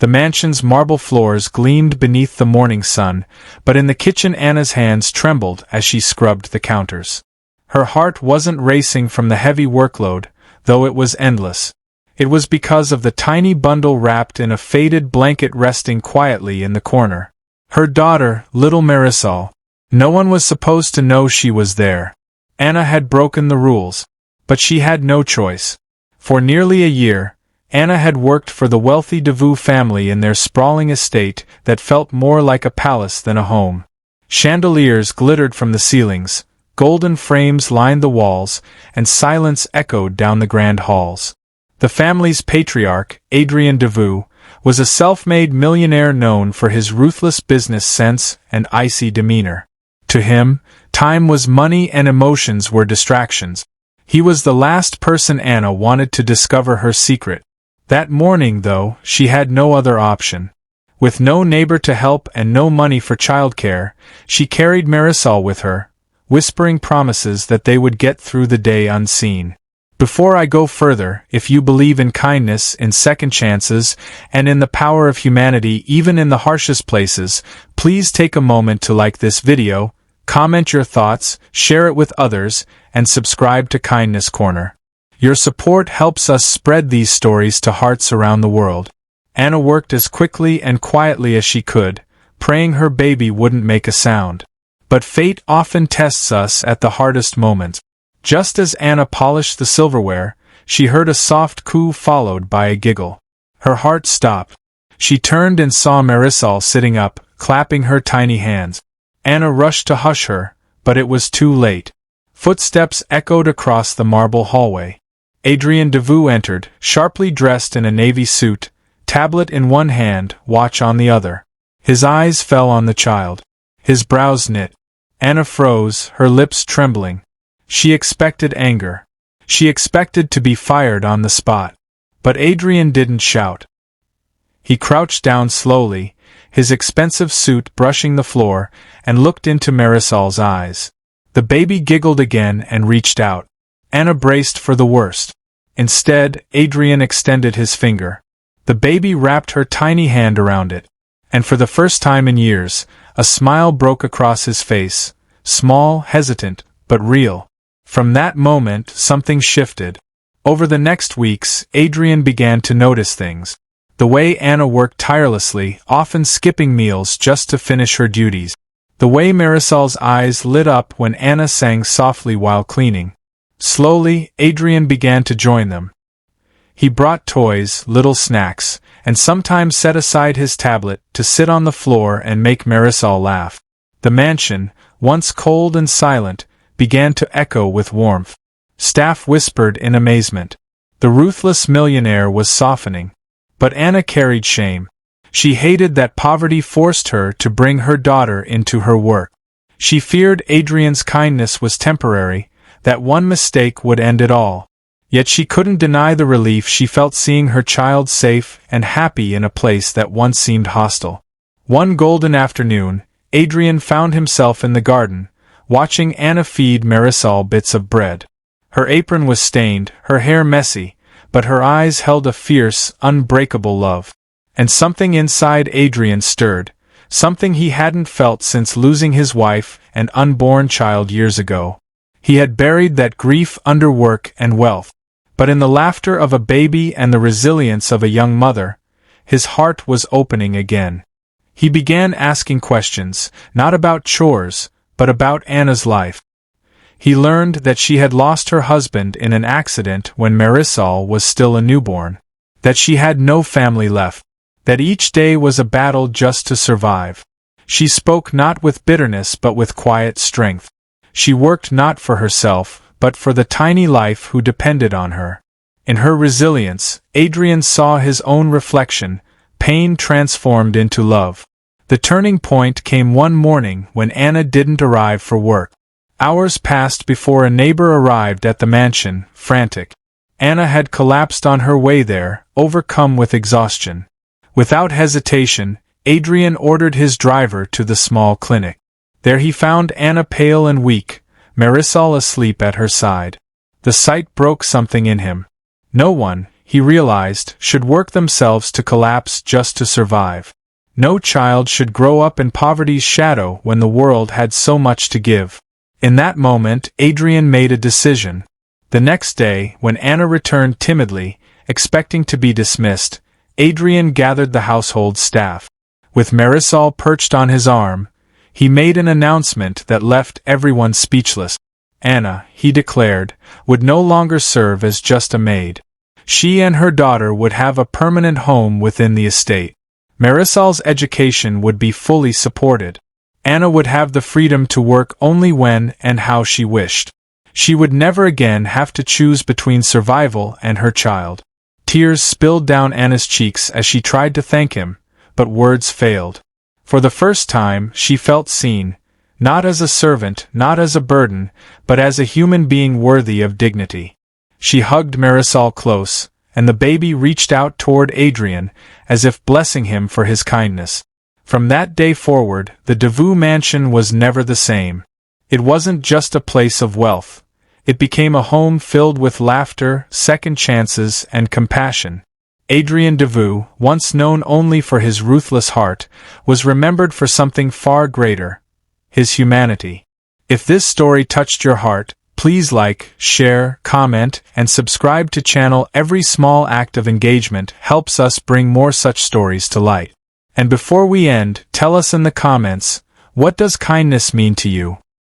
The mansion's marble floors gleamed beneath the morning sun, but in the kitchen Anna's hands trembled as she scrubbed the counters. Her heart wasn't racing from the heavy workload, though it was endless. It was because of the tiny bundle wrapped in a faded blanket resting quietly in the corner. Her daughter, little Marisol. No one was supposed to know she was there. Anna had broken the rules, but she had no choice. For nearly a year, Anna had worked for the wealthy Devou family in their sprawling estate that felt more like a palace than a home. Chandeliers glittered from the ceilings, golden frames lined the walls, and silence echoed down the grand halls. The family's patriarch, Adrien Devou, was a self-made millionaire known for his ruthless business sense and icy demeanor. To him, time was money and emotions were distractions. He was the last person Anna wanted to discover her secret. That morning, though, she had no other option. With no neighbor to help and no money for childcare, she carried Marisol with her, whispering promises that they would get through the day unseen. Before I go further, if you believe in kindness, in second chances, and in the power of humanity even in the harshest places, please take a moment to like this video, comment your thoughts, share it with others, and subscribe to Kindness Corner. Your support helps us spread these stories to hearts around the world. Anna worked as quickly and quietly as she could, praying her baby wouldn't make a sound. But fate often tests us at the hardest moments. Just as Anna polished the silverware, she heard a soft coo followed by a giggle. Her heart stopped. She turned and saw Marisol sitting up, clapping her tiny hands. Anna rushed to hush her, but it was too late. Footsteps echoed across the marble hallway. Adrien Devou entered, sharply dressed in a navy suit, tablet in one hand, watch on the other. His eyes fell on the child. His brows knit. Anna froze, her lips trembling. She expected anger. She expected to be fired on the spot. But Adrien didn't shout. He crouched down slowly, his expensive suit brushing the floor, and looked into Marisol's eyes. The baby giggled again and reached out. Anna braced for the worst. Instead, Adrien extended his finger. The baby wrapped her tiny hand around it. And for the first time in years, a smile broke across his face, small, hesitant, but real. From that moment, something shifted. Over the next weeks, Adrien began to notice things. The way Anna worked tirelessly, often skipping meals just to finish her duties. The way Marisol's eyes lit up when Anna sang softly while cleaning. Slowly, Adrien began to join them. He brought toys, little snacks, and sometimes set aside his tablet to sit on the floor and make Marisol laugh. The mansion, once cold and silent, began to echo with warmth. Staff whispered in amazement. The ruthless millionaire was softening. But Anna carried shame. She hated that poverty forced her to bring her daughter into her work. She feared Adrien's kindness was temporary, that one mistake would end it all. Yet she couldn't deny the relief she felt seeing her child safe and happy in a place that once seemed hostile. One golden afternoon, Adrien found himself in the garden, watching Anna feed Marisol bits of bread. Her apron was stained, her hair messy, but her eyes held a fierce, unbreakable love. And something inside Adrien stirred, something he hadn't felt since losing his wife and unborn child years ago. He had buried that grief under work and wealth. But in the laughter of a baby and the resilience of a young mother, his heart was opening again. He began asking questions, not about chores, but about Anna's life. He learned that she had lost her husband in an accident when Marisol was still a newborn, that she had no family left, that each day was a battle just to survive. She spoke not with bitterness but with quiet strength. She worked not for herself, but for the tiny life who depended on her. In her resilience, Adrien saw his own reflection, pain transformed into love. The turning point came one morning when Anna didn't arrive for work. Hours passed before a neighbor arrived at the mansion, frantic. Anna had collapsed on her way there, overcome with exhaustion. Without hesitation, Adrien ordered his driver to the small clinic. There he found Anna pale and weak, Marisol asleep at her side. The sight broke something in him. No one, he realized, should work themselves to collapse just to survive. No child should grow up in poverty's shadow when the world had so much to give. In that moment, Adrian made a decision. The next day, when Anna returned timidly, expecting to be dismissed, Adrian gathered the household staff. With Marisol perched on his arm, he made an announcement that left everyone speechless. Anna, he declared, would no longer serve as just a maid. She and her daughter would have a permanent home within the estate. Marisol's education would be fully supported. Anna would have the freedom to work only when and how she wished. She would never again have to choose between survival and her child. Tears spilled down Anna's cheeks as she tried to thank him, but words failed. For the first time, she felt seen, not as a servant, not as a burden, but as a human being worthy of dignity. She hugged Marisol close, and the baby reached out toward Adrian, as if blessing him for his kindness. From that day forward, the Devou mansion was never the same. It wasn't just a place of wealth. It became a home filled with laughter, second chances, and compassion. Adrian Devou, once known only for his ruthless heart, was remembered for something far greater: his humanity. If this story touched your heart, please like, share, comment, and subscribe to channel. Every small act of engagement helps us bring more such stories to light. And before we end, tell us in the comments, what does kindness mean to you?